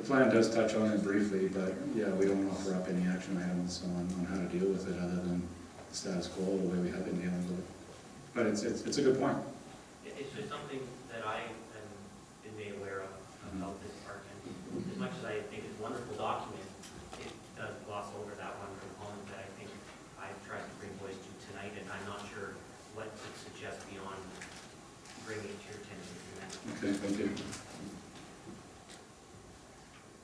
plan does touch on it briefly, but yeah, we don't offer up any action items on how to deal with it other than the status quo, the way we have been dealing with it. But it's a good point. It's just something that I have been made aware of about this park, and as much as I think it's a wonderful document, it does gloss over that one component that I think I've tried to bring voice to tonight, and I'm not sure what to suggest beyond bringing it to your attention. Okay, thank you.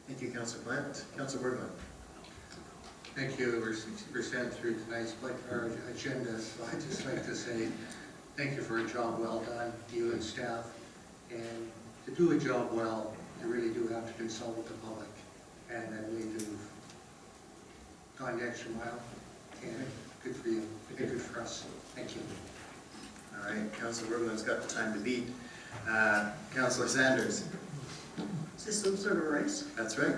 Thank you, Councillor Plant. Councillor Bergman. Thank you. We're sent through tonight's our agenda, so I'd just like to say thank you for a job well done, you and staff. And to do a job well, you really do have to consult with the public. And I believe you've gone the extra mile. And good for you. Good for us. Thank you. All right, Councillor Bergman's got the time to beat. Councillor Sanders. Is this some sort of race? That's right.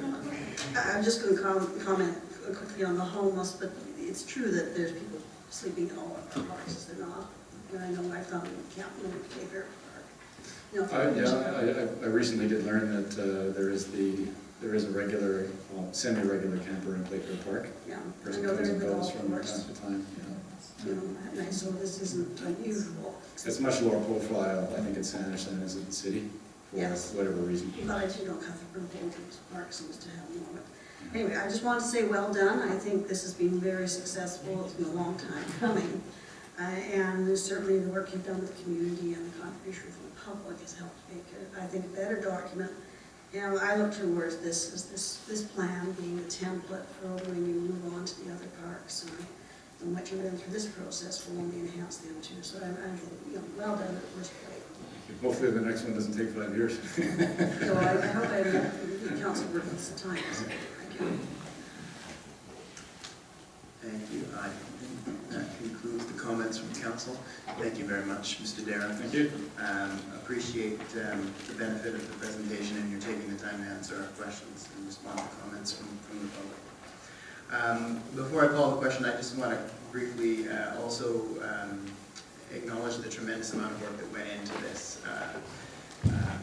I'm just going to comment quickly on the homeless, but it's true that there's people sleeping in all of our parks, is there not? And I know I found in Campbell and Fair Park. You know, I recently did learn that there is a regular, semi-regular camper in Playfair Park. Yeah, I Person know comes they're and in the goes golf from time course. to time. You know, and so this isn't unusual. It's much lower profile, I think, in Saanich than it is in the city, for Yes. whatever reason. But I do know Cuthbert Park seems to have more. Anyway, I just want to say well done. I think this has been very successful. It's been a long time coming. And certainly the work you've done with the community and the contribution from the public has helped make it, I think, a better document. And I look towards this as this plan being the template for when you move on to the other parks. And what you learn through this process will only enhance them too. So I'm well done at first play. Hopefully the next one doesn't take 5 years. So I hope I have council work this time. Thank you. Thank you. That concludes the comments from council. Thank you very much, Mr. Darren. Thank you. Appreciate the benefit of the presentation and you're taking the time to answer our questions and respond to comments from the public. Before I call the question, I just want to briefly also acknowledge the tremendous amount of work that went into this.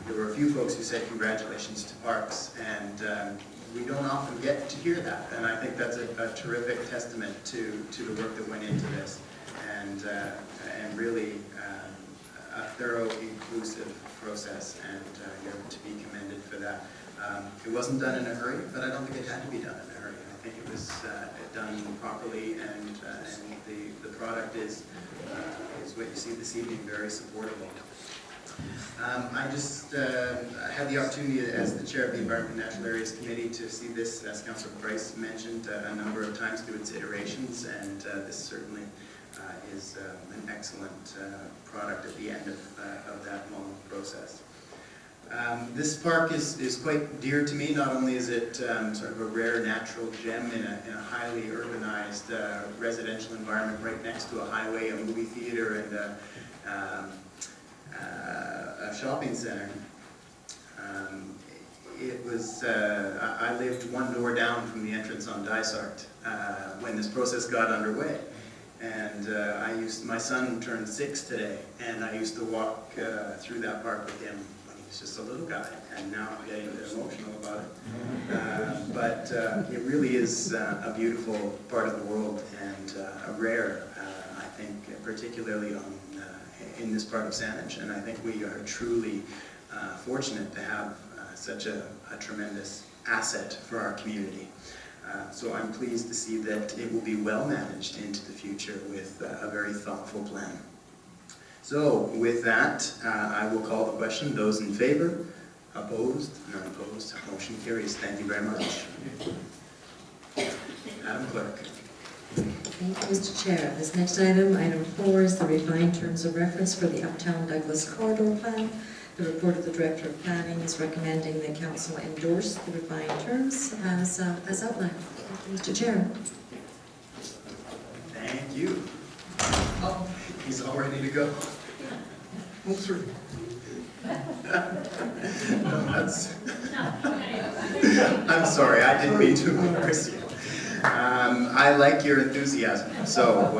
There were a few folks who said congratulations to Parks, and we don't often get to hear that, and I think that's a terrific testament to the work that went into this, and really a thorough, inclusive process, and you're to be commended for that. It wasn't done in a hurry, but I don't think it had to be done in a hurry. I think it was done properly, and the product is what you see this evening, very supportable. I just had the opportunity as the chair of the Environment and Natural Areas Committee to see this, as Councillor Price mentioned, a number of times through its iterations, and this certainly is an excellent product at the end of that long process. This park is quite dear to me. Not only is it sort of a rare natural gem in a highly urbanized residential environment right next to a highway, a movie theater, and a shopping center. I lived one door down from the entrance on Dysart when this process got underway. And my son turned 6 today, and I used to walk through that park with him when he was just a little guy, and now I'm getting a bit emotional about it. But it really is a beautiful part of the world, and a rare, I think, particularly in this part of Saanich, and I think we are truly fortunate to have such a tremendous asset for our community. So I'm pleased to see that it will be well managed into the future with a very thoughtful plan. So with that, I will call the question. Those in favor? Opposed? None opposed. Motion carries. Thank you very much. Madam Clerk. Thank you, Mr. Chair. This next item, item 4, is the refined terms of reference for the Uptown Douglas Corridor Plan. The report of the Director of Planning is recommending that Council endorse the refined terms as outlined. Mr. Chair. Thank you. Oh, he's all ready to go. Move through. No, I'm sorry, I didn't mean to embarrass you. I like your enthusiasm. So,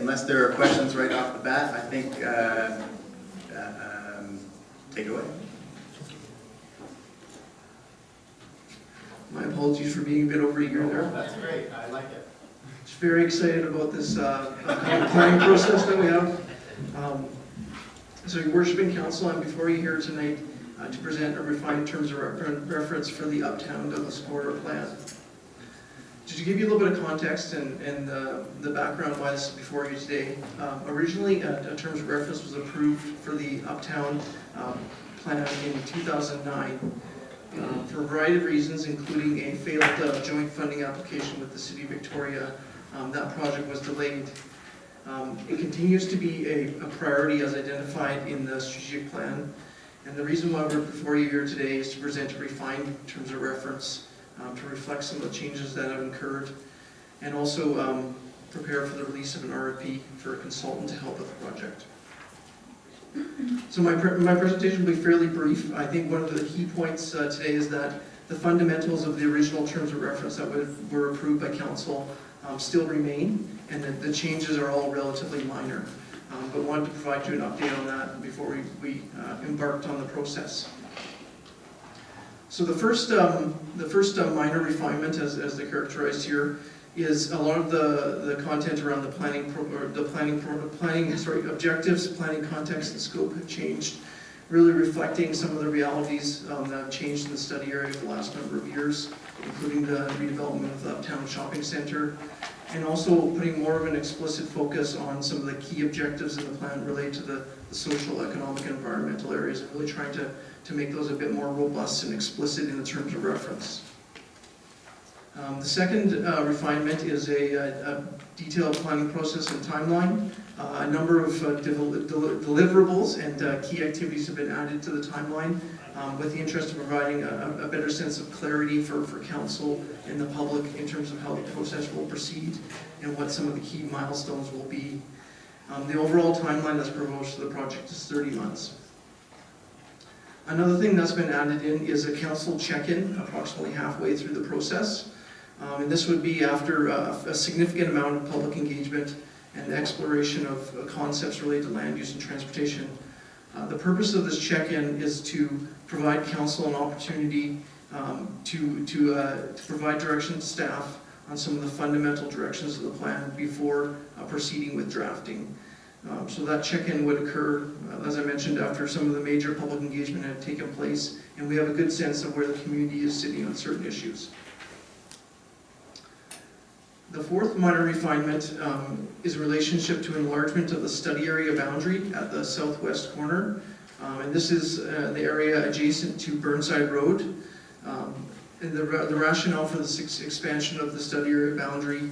unless there are questions right off the bat, I think take it away. apologies for being a bit over a year there. That's great, I like it. Just very excited about this planning process that we have. So your worship in council, I'm before you here tonight to present a refined terms of reference for the Uptown Douglas Corridor Plan. Just to give you a little bit of context and the background why this is before you today, originally a terms of reference was approved for the Uptown plan in 2009 for a variety of reasons, including a failed joint funding application with the City of Victoria. That project was delayed. It continues to be a priority as identified in the strategic plan, and the reason why we're before you here today is to present a refined terms of reference to reflect some of the changes that have occurred, and also prepare for the release of an RFP for a consultant to help with the project. So my presentation will be fairly brief. I think one of the key points today is that the fundamentals of the original terms of reference that were approved by council still remain, and that the changes are all relatively minor. But wanted to provide you an update on that before we embarked on the process. So the first minor refinement, as they're characterized here, is a lot of the content around the objectives, planning context and scope have changed, really reflecting some of the realities that have changed in the study area over the last number of years, including the redevelopment of the Uptown Shopping Centre, and also putting more of an explicit focus on some of the key objectives in the plan related to the social, economic, and environmental areas, and really trying to make those a bit more robust and explicit in the terms of reference. The second refinement is a detailed planning process and timeline. A number of deliverables and key activities have been added to the timeline with the interest of providing a better sense of clarity for council and the public in terms of how the process will proceed and what some of the key milestones will be. The overall timeline that's proposed for the project is 30 months. Another thing that's been added in is a council check-in approximately halfway through the process. And this would be after a significant amount of public engagement and exploration of concepts related to land use and transportation. The purpose of this check-in is to provide council an opportunity to provide direction to staff on some of the fundamental directions of the plan before proceeding with drafting. So that check-in would occur, as I mentioned, after some of the major public engagement had taken place, and we have a good sense of where the community is sitting on certain issues. The fourth minor refinement is a relationship to enlargement of the study area boundary at the southwest corner. And this is the area adjacent to Burnside Road. And the rationale for this expansion of the study area boundary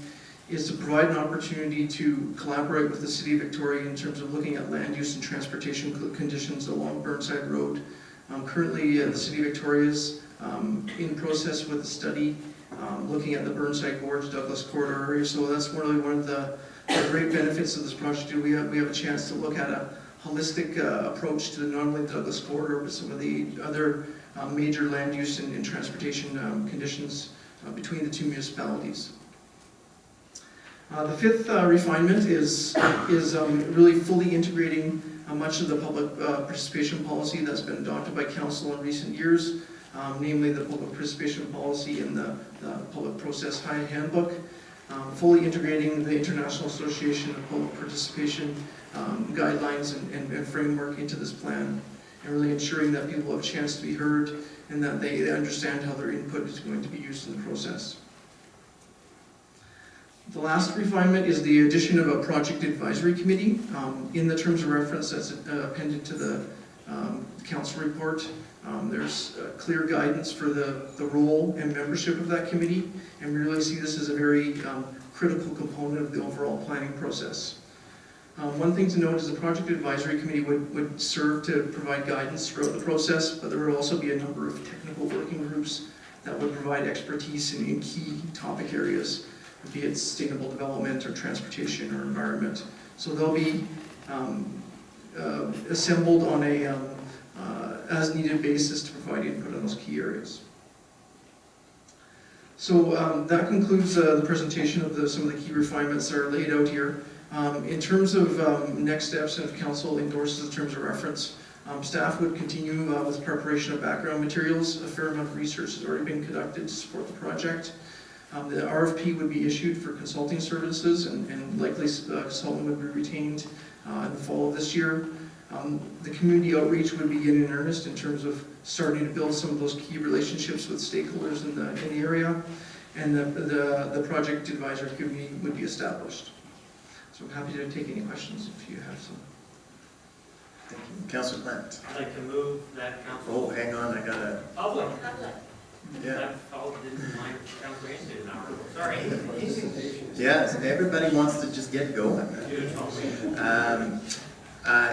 is to provide an opportunity to collaborate with the City of Victoria in terms of looking at land use and transportation conditions along Burnside Road. Currently, the City of Victoria is in process with a study looking at the Burnside Gorge Douglas Corridor area. So that's really one of the great benefits of this project. We have a chance to look at a holistic approach to not only the Douglas Corridor, but some of the other major land use and transportation conditions between the two municipalities. The fifth refinement is really fully integrating much of the public participation policy that's been adopted by council in recent years, namely the public participation policy and the public process handbook, fully integrating the International Association of Public Participation guidelines and framework into this plan, and really ensuring that people have a chance to be heard and that they understand how their input is going to be used in the process. The last refinement is the addition of a project advisory committee. In the terms of reference that's appended to the council report, there's clear guidance for the role and membership of that committee, and we really see this as a very critical component of the overall planning process. One thing to note is the project advisory committee would serve to provide guidance throughout the process, but there would also be a number of technical working groups that would provide expertise in key topic areas, be it sustainable development or transportation or environment. So they'll be assembled on a as needed basis to provide input on those key areas. So that concludes the presentation of some of the key refinements that are laid out here. In terms of next steps, and if council endorses the terms of reference, Staff would continue with preparation of background materials. A fair amount of research has already been conducted to support the project. The RFP would be issued for consulting services, and likely a consultant would be retained in the fall of this year. The community outreach would begin in earnest in terms of starting to build some of those key relationships with stakeholders in the area, and the project advisory committee would be established. So I'm happy to take any questions if you have some. Thank you. Councillor Plant. I'd like to move that council. Oh, hang on, I gotta, Public. yeah. I've followed this line council institute an hour ago, sorry. Yes, everybody wants to just get going.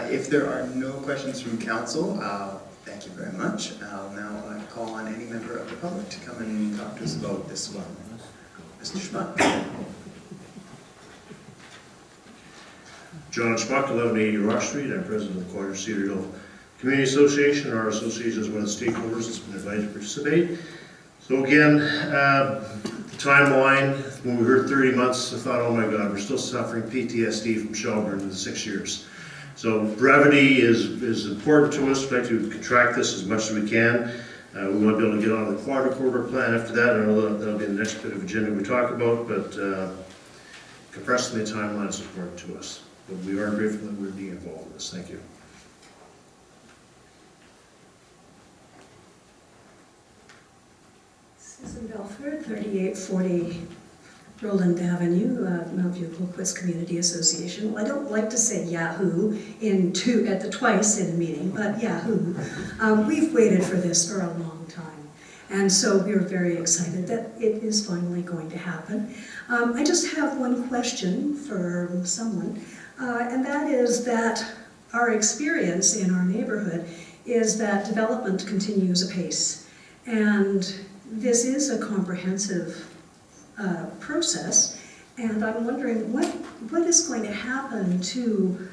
If there are no questions from council, thank you very much. I'll now call on any member of the public to come and talk to us about this one. Mr. Schmuck. John Schmuck, 1180 Rock Street. I'm president of the Quadra Cedar Hill Community Association. Our association is one of the stakeholders that's been invited to participate. So again, the timeline, when we heard 30 months, I thought, oh my God, we're still suffering PTSD from Shelburne in the 6 years. So brevity is important to us. We'd like to contract this as much as we can. We want to be able to get on the Quadra Corridor plan after that. I know that'll be the next bit of agenda we talk about, but compressing the timeline is important to us. But we are grateful that we're being involved in this. Thank you. Susan Belford, 3840 Roland Avenue, Mount View Colquitts Community Association. Well, I don't like to say Yahoo twice in a meeting, but Yahoo. We've waited for this for a long time. And so we're very excited that it is finally going to happen. I just have one question for someone, and that is that our experience in our neighborhood is that development continues apace. And this is a comprehensive process, and I'm wondering what is going to happen to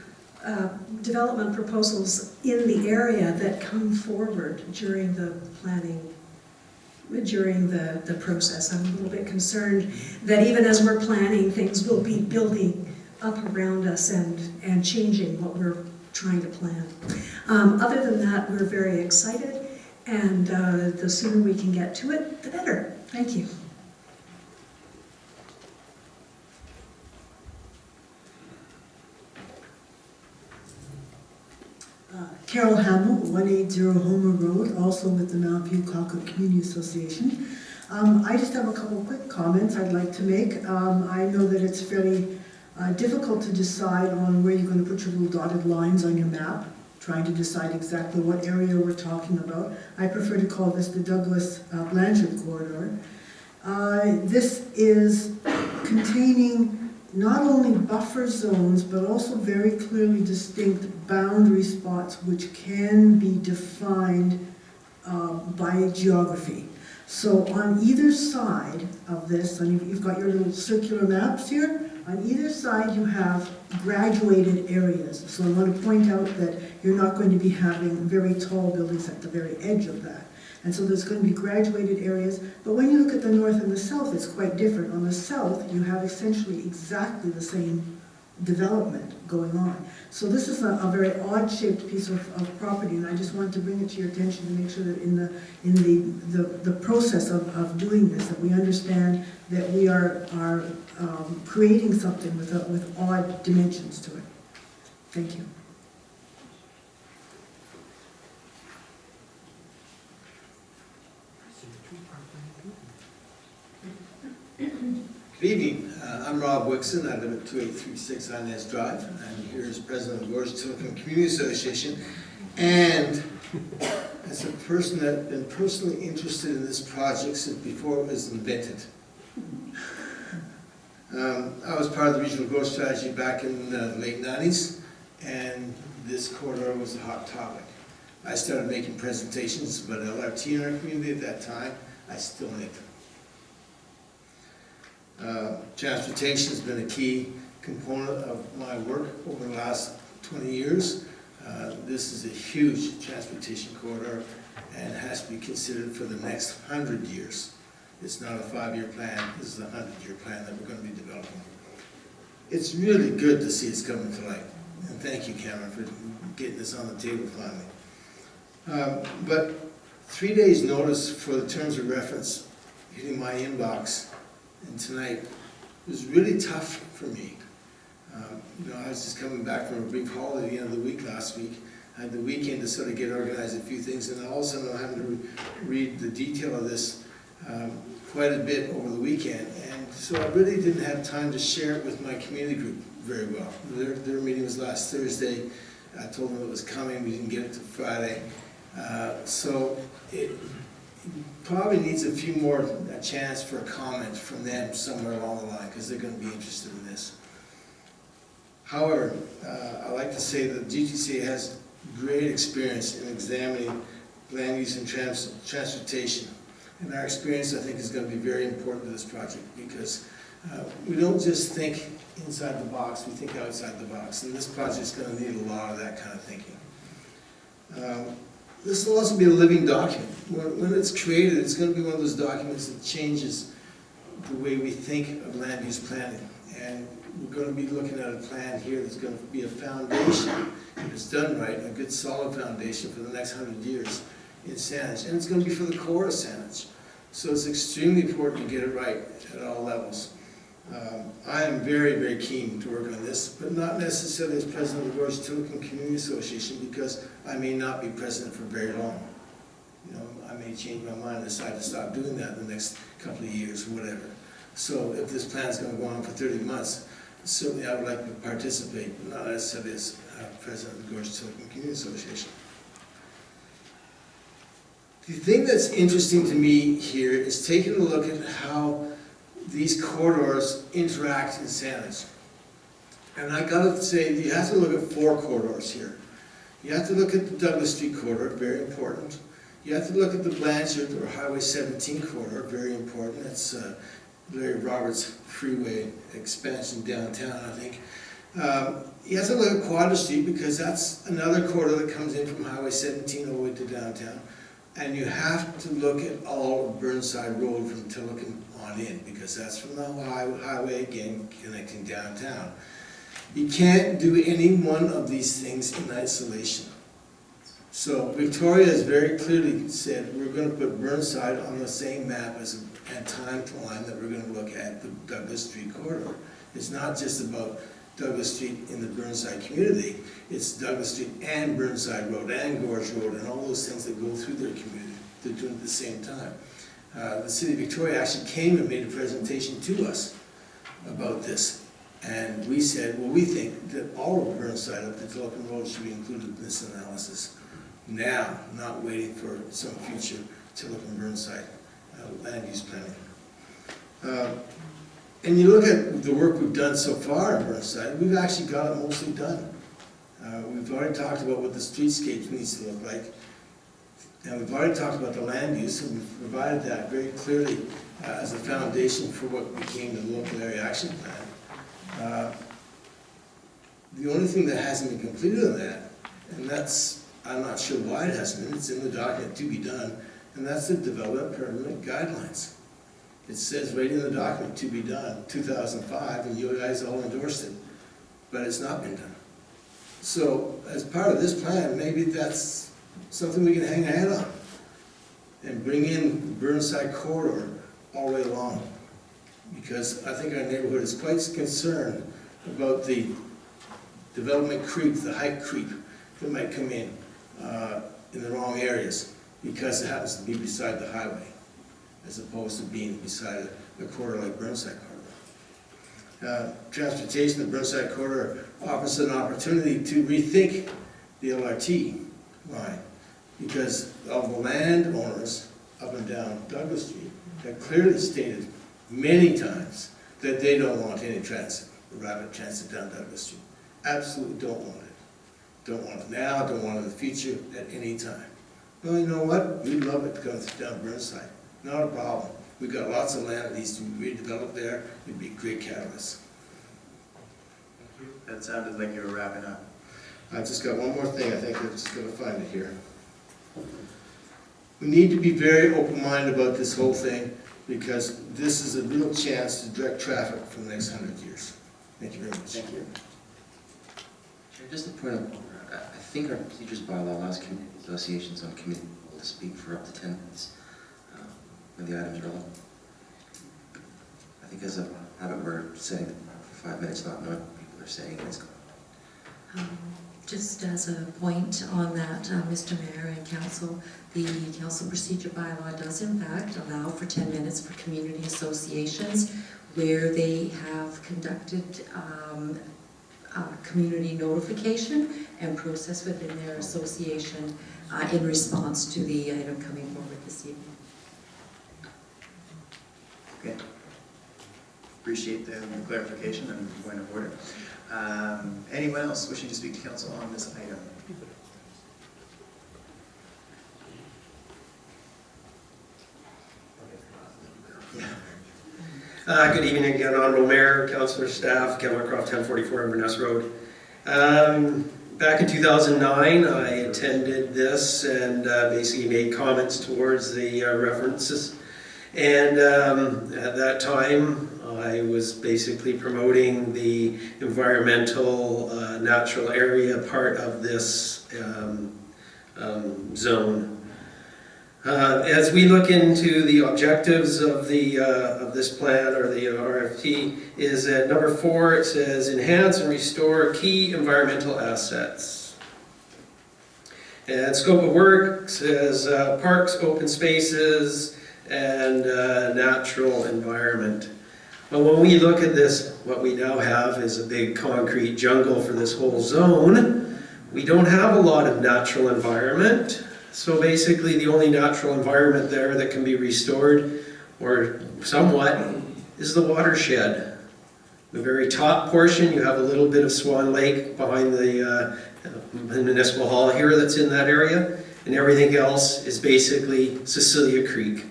development proposals in the area that come forward during the planning, during the process. I'm a little bit concerned that even as we're planning, things will be building up around us and changing what we're trying to plan. Other than that, we're very excited, and the sooner we can get to it, the better. Thank you. Carol Hamill, 180 Homer Road, also with the Mount View Colquitt Community Association. I just have a couple of quick comments I'd like to make. I know that it's fairly difficult to decide on where you're going to put your little dotted lines on your map, trying to decide exactly what area we're talking about. I prefer to call this the Douglas Blanchard Corridor. This is containing not only buffer zones, but also very clearly distinct boundary spots which can be defined by geography. So on either side of this, and you've got your little circular maps here, on either side you have graduated areas. So I want to point out that you're not going to be having very tall buildings at the very edge of that. And so there's going to be graduated areas, but when you look at the north and the south, it's quite different. On the south, you have essentially exactly the same development going on. So this is a very odd-shaped piece of property, and I just wanted to bring it to your attention to make sure that in the process of doing this, that we understand that we are creating something with odd dimensions to it. Thank you. Good evening. I'm Rob Wixon. I live at 2836 Inez Drive. I'm here as president of the Gorge-Tilikum Community Association. And as a person that's been personally interested in this project since before it was invented. I was part of the regional growth strategy back in the late 90s, and this corridor was a hot topic. I started making presentations about LRT in our community at that time. I still make them. Transportation has been a key component of my work over the last 20 years. This is a huge transportation corridor and has to be considered for the next 100 years. It's not a 5-year plan, this is a 100-year plan that we're going to be developing. It's really good to see it's coming to light. And thank you, Cameron, for getting this on the table finally. But 3 days' notice for the terms of reference hitting my inbox and tonight was really tough for me. I was just coming back from a brief holiday at the end of the week last week. I had the weekend to sort of get organized a few things, and all of a sudden I'm having to read the detail of this quite a bit over the weekend. And so I really didn't have time to share it with my community group very well. Their meeting was last Thursday. I told them it was coming. We didn't get it till Friday. So it probably needs a few more a chance for a comment from them somewhere along the line, because they're going to be interested in this. However, I like to say that GTCA has great experience in examining land use and transportation. And our experience, I think, is going to be very important to this project, because we don't just think inside the box, we think outside the box. And this project is going to need a lot of that kind of thinking. This will also be a living document. When it's created, it's going to be one of those documents that changes the way we think of land use planning. And we're going to be looking at a plan here that's going to be a foundation, if it's done right, a good solid foundation for the next 100 years in Saanich. And it's going to be for the core of Saanich. So it's extremely important to get it right at all levels. I am very, very keen to work on this, but not necessarily as president of the Gorge-Tilikum Community Association, because I may not be president for very long. I may change my mind and decide to stop doing that in the next couple of years or whatever. So if this plan is going to go on for 30 months, certainly I would like to participate, but not necessarily as president of the Gorge-Tilikum Community Association. The thing that's interesting to me here is taking a look at how these corridors interact in Saanich. And I gotta say, you have to look at 4 corridors here. You have to look at the Douglas Street corridor, very important. You have to look at the Blanchard or Highway 17 corridor, very important. That's Larry Roberts Freeway expansion downtown, I think. You have to look at Quadra Street, because that's another corridor that comes in from Highway 17 all the way to downtown. And you have to look at all of Burnside Road from Tilikum on in, because that's from the highway again connecting downtown. You can't do any one of these things in isolation. So Victoria has very clearly said we're going to put Burnside on the same map as a timeline that we're going to look at the Douglas Street corridor. It's not just about Douglas Street in the Burnside community, it's Douglas Street and Burnside Road and Gorge Road and all those things that go through their community. They're doing it at the same time. The City of Victoria actually came and made a presentation to us about this. And we said, well, we think that all of Burnside up to Tilikum Road should be included in this analysis now, not waiting for some future Tilikum Burnside land use planning. And you look at the work we've done so far in Burnside, we've actually got it mostly done. We've already talked about what the streetscape needs to look like. And we've already talked about the land use, and we've provided that very clearly as a foundation for what became the local area action plan. The only thing that hasn't been completed on that, and that's, I'm not sure why it hasn't been, it's in the document to be done, and that's the development permit guidelines. It says right in the document, to be done, 2005, and you guys all endorsed it, but it's not been done. So, as part of this plan, maybe that's something we can hang a hat on and bring in the Burnside corridor all the way along. Because I think our neighborhood is quite concerned about the development creep, the height creep that might come in the wrong areas, because it happens to be beside the highway, as opposed to being beside a corridor like Burnside corridor. Transportation, the Burnside corridor offers an opportunity to rethink the LRT line, because of the landowners up and down Douglas Street have clearly stated many times that they don't want any transit, rapid transit down Douglas Street. Absolutely don't want it. Don't want it now, don't want it in the future, at any time. Well, you know what? We'd love it to come down Burnside. Not a problem. We've got lots of land that needs to be redeveloped there. It'd be a great catalyst. That sounded like you were wrapping up. I just got one more thing. I think I'm just going to find it here. We need to be very open-minded about this whole thing, because this is a real chance to direct traffic for the next 100 years. Thank you very much. Thank you. Chair, just a point of order. I think our procedures bylaw allows community associations on committee to speak for up to 10 minutes when the item's relevant. I think as a habit, we're setting it for 5 minutes, not knowing what people are saying. Just as a point on that, Mr. Mayor and Council, the Council Procedure Bylaw does in fact allow for 10 minutes for community associations where they have conducted community notification and process within their association in response to the item coming forward this evening. Okay. Appreciate the clarification and point of order. Anyone else wishing to speak to council on this item? Good evening again, Honorable Mayor, Councillor, staff, Ken Whitcroft, 1044 Inverness Road. Back in 2009, I attended this and basically made comments towards the references. And at that time, I was basically promoting the environmental natural area part of this zone. As we look into the objectives of this plan or the RFP, is at number 4, it says enhance and restore key environmental assets. And scope of work says parks, open spaces, and natural environment. But when we look at this, what we now have is a big concrete jungle for this whole zone. We don't have a lot of natural environment. So basically the only natural environment there that can be restored, or somewhat, is the watershed. The very top portion, you have a little bit of Swan Lake behind the municipal hall here that's in that area, and everything else is basically Cecilia Creek.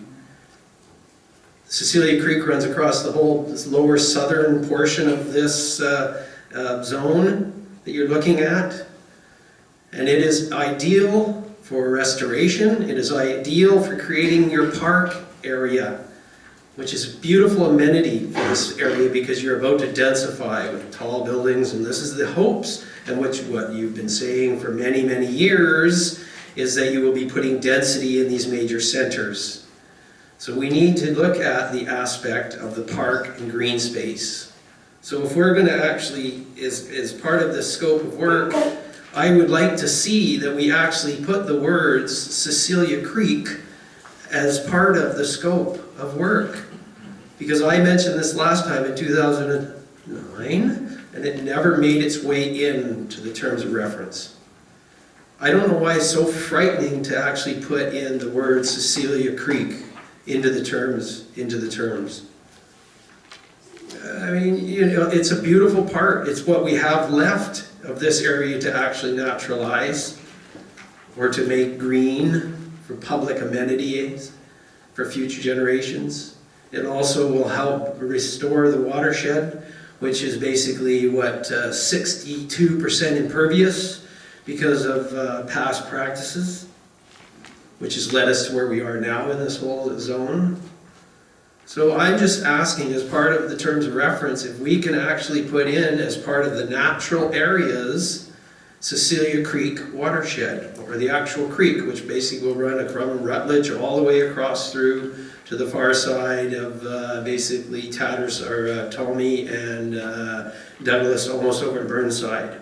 Cecilia Creek runs across the whole this lower southern portion of this zone that you're looking at, and it is ideal for restoration. It is ideal for creating your park area, which is a beautiful amenity for this area because you're about to densify with tall buildings, and this is the hopes, and what you've been saying for many, many years is that you will be putting density in these major centers. So we need to look at the aspect of the park and green space. So if we're going to actually, as part of the scope of work, I would like to see that we actually put the words Cecilia Creek as part of the scope of work. Because I mentioned this last time in 2009, and it never made its way into the terms of reference. I don't know why it's so frightening to actually put in the word Cecilia Creek into the terms. I mean, you know, it's a beautiful part. It's what we have left of this area to actually naturalize or to make green for public amenities for future generations. It also will help restore the watershed, which is basically what 62% impervious because of past practices, which has led us to where we are now in this whole zone. So I'm just asking, as part of the terms of reference, if we can actually put in as part of the natural areas Cecilia Creek watershed, or the actual creek, which basically will run from Rutledge all the way across through to the far side of basically Tatters or Tommy and Douglas, almost over to Burnside.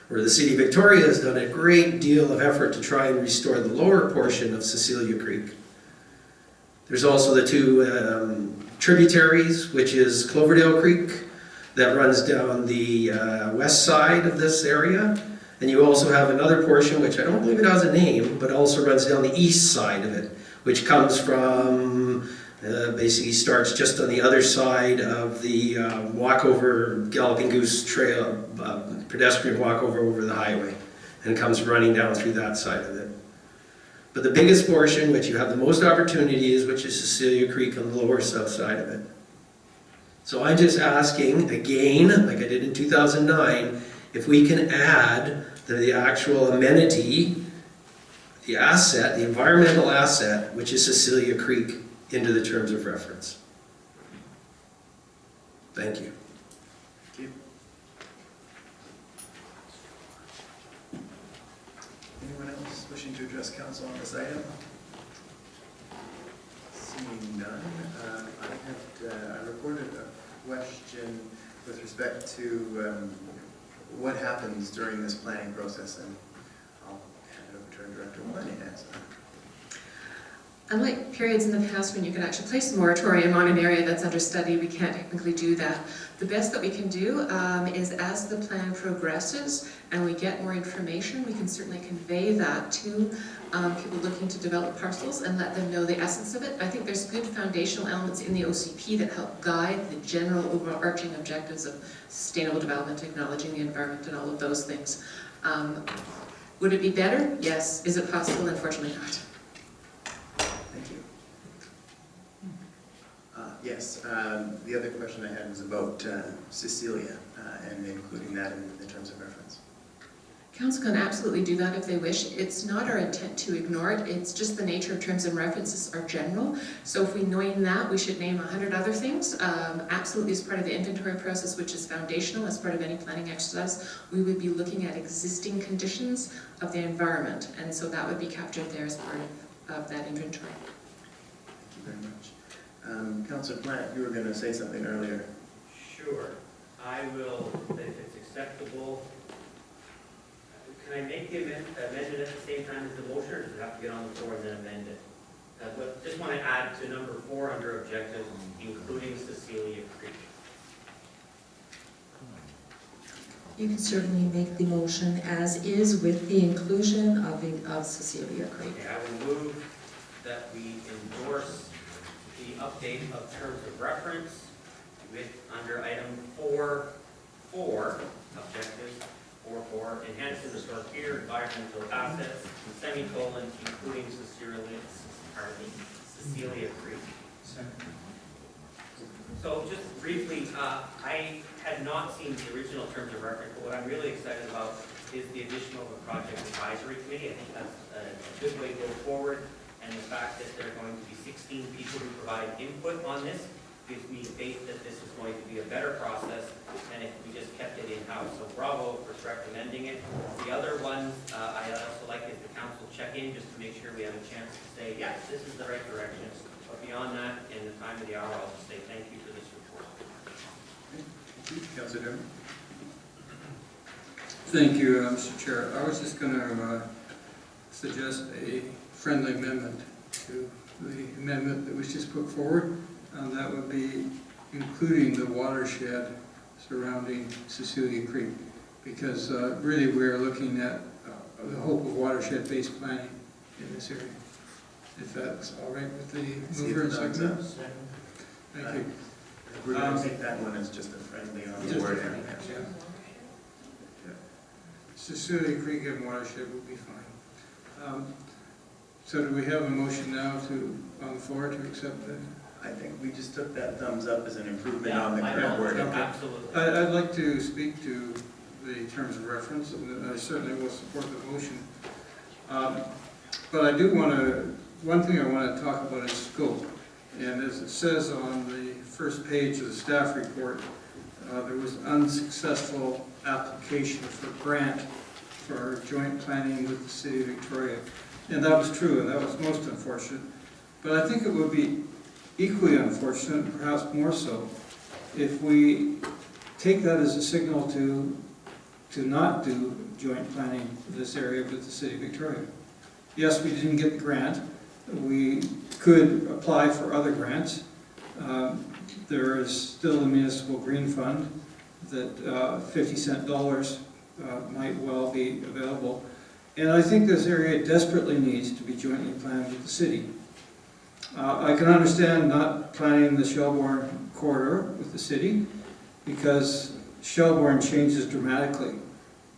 Where the City of Victoria has done a great deal of effort to try and restore the lower portion of Cecilia Creek. There's also the two tributaries, which is Cloverdale Creek, that runs down the west side of this area. And you also have another portion, which I don't believe it has a name, but also runs down the east side of it, which comes from, basically starts just on the other side of the walkover Galloping Goose Trail, pedestrian walkover over the highway, and comes running down through that side of it. But the biggest portion, which you have the most opportunities, which is Cecilia Creek on the lower south side of it. So I'm just asking, again, like I did in 2009, if we can add the actual amenity, the asset, the environmental asset, which is Cecilia Creek, into the terms of reference. Thank you. Thank you. wishing to address council on this item? Seeing none, I recorded a question with respect to what happens during this planning process, and I'll hand it over to our Director of Planning to answer that. Unlike periods in the past when you can actually place a moratorium on an area that's under study, we can't technically do that. The best that we can do is as the plan progresses and we get more information, we can certainly convey that to people looking to develop parcels and let them know the essence of it. I think there's good foundational elements in the OCP that help guide the general overarching objectives of sustainable development, acknowledging the environment and all of those things. Would it be better? Yes. Is it possible? Unfortunately not. Thank you. Yes, the other question I had was about Cecilia and including that in the terms of reference. Council can absolutely do that if they wish. It's not our intent to ignore it. It's just the nature of terms and references are general. So if we name that, we should name 100 other things. Absolutely as part of the inventory process, which is foundational as part of any planning exercise, we would be looking at existing conditions of the environment. And so that would be captured there as part of that inventory. Thank you very much. Councillor Plant, you were going to say something earlier. Sure. I will, if it's acceptable, can I make the amendment at the same time as the motion, or does it have to get on the floor and then amend it? Just want to add to number 4 under objectives, including Cecilia Creek. You can certainly make the motion as is with the inclusion of Cecilia Creek. Okay, I will move that we endorse the update of terms of reference with under item 4.4 objectives. 4.4, enhancing the historic pier, environmental assets, semicolon, including Cecilia Creek. So just briefly, I had not seen the original terms of reference, but what I'm really excited about is the addition of a project advisory committee. I think that's a good way to go forward, and the fact that there are going to be 16 people who provide input on this gives me faith that this is going to be a better process than if we just kept it in-house. So bravo for recommending it. The other ones, I also like if the council check in just to make sure we have a chance to say, yes, this is the right direction. But beyond that, in the time of the hour, I'll just say thank you for this report. Thank you. Councillor Durham. Thank you, Mr. Chair. I was just going to suggest a friendly amendment to the amendment that was just put forward. That would be including the watershed surrounding Cecilia Creek, because really we're looking at the hope of watershed-based planning in this area. If that's all right with the mover and seconder. Thank you. We're going to take that one as just a friendly on the word. Cecilia Creek and watershed would be fine. So do we have a motion now on the floor to accept that? I think we just took that thumbs up as an improvement on the current wording. Okay. Absolutely. I'd like to speak to the terms of reference, and I certainly will support the motion. But I do want to, one thing I want to talk about is scope. And as it says on the first page of the staff report, there was unsuccessful application for grant for joint planning with the City of Victoria. And that was true, and that was most unfortunate. But I think it would be equally unfortunate, perhaps more so, if we take that as a signal to not do joint planning for this area with the City of Victoria. Yes, we didn't get the grant. We could apply for other grants. There is still the Municipal Green Fund that 50-cent dollars might well be available. And I think this area desperately needs to be jointly planned with the city. I can understand not planning the Shelbourne corridor with the city because Shelbourne changes dramatically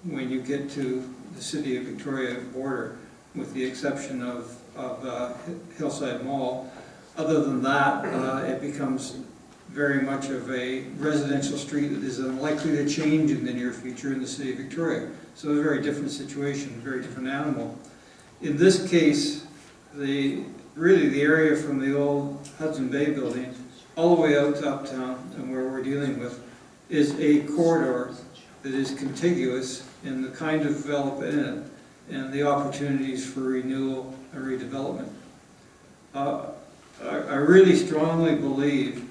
when you get to the City of Victoria border, with the exception of Hillside Mall. Other than that, it becomes very much of a residential street that is unlikely to change in the near future in the City of Victoria. So a very different situation, a very different animal. In this case, really the area from the old Hudson Bay building all the way out to Uptown and where we're dealing with is a corridor that is contiguous in the kind of development in it and the opportunities for renewal and redevelopment. I really strongly believe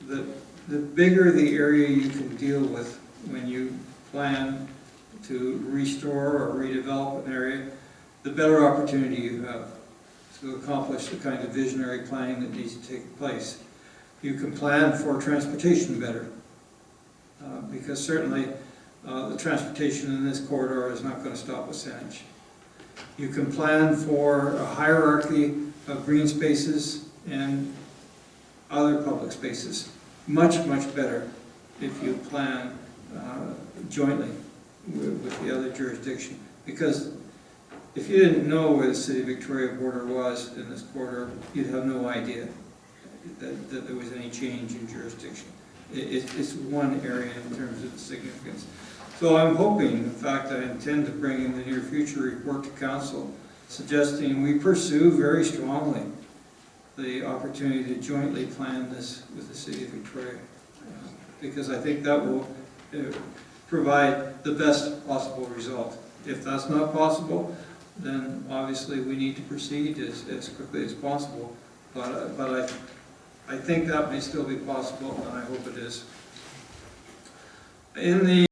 that the bigger the area you can deal with when you plan to restore or redevelop an area, the better opportunity you have to accomplish the kind of visionary planning that needs to take place. You can plan for transportation better, because certainly the transportation in this corridor is not going to stop with Saanich. You can plan for a hierarchy of green spaces and other public spaces much, much better if you plan jointly with the other jurisdiction. Because if you didn't know where the City of Victoria border was in this corridor, you'd have no idea that there was any change in jurisdiction. It's one area in terms of significance. So I'm hoping, in fact, I intend to bring in the near future report to council suggesting we pursue very strongly the opportunity to jointly plan this with the City of Victoria. Because I think that will provide the best possible result. If that's not possible, then obviously we need to proceed as quickly as possible. But I think that may still be possible, and I hope it is. In the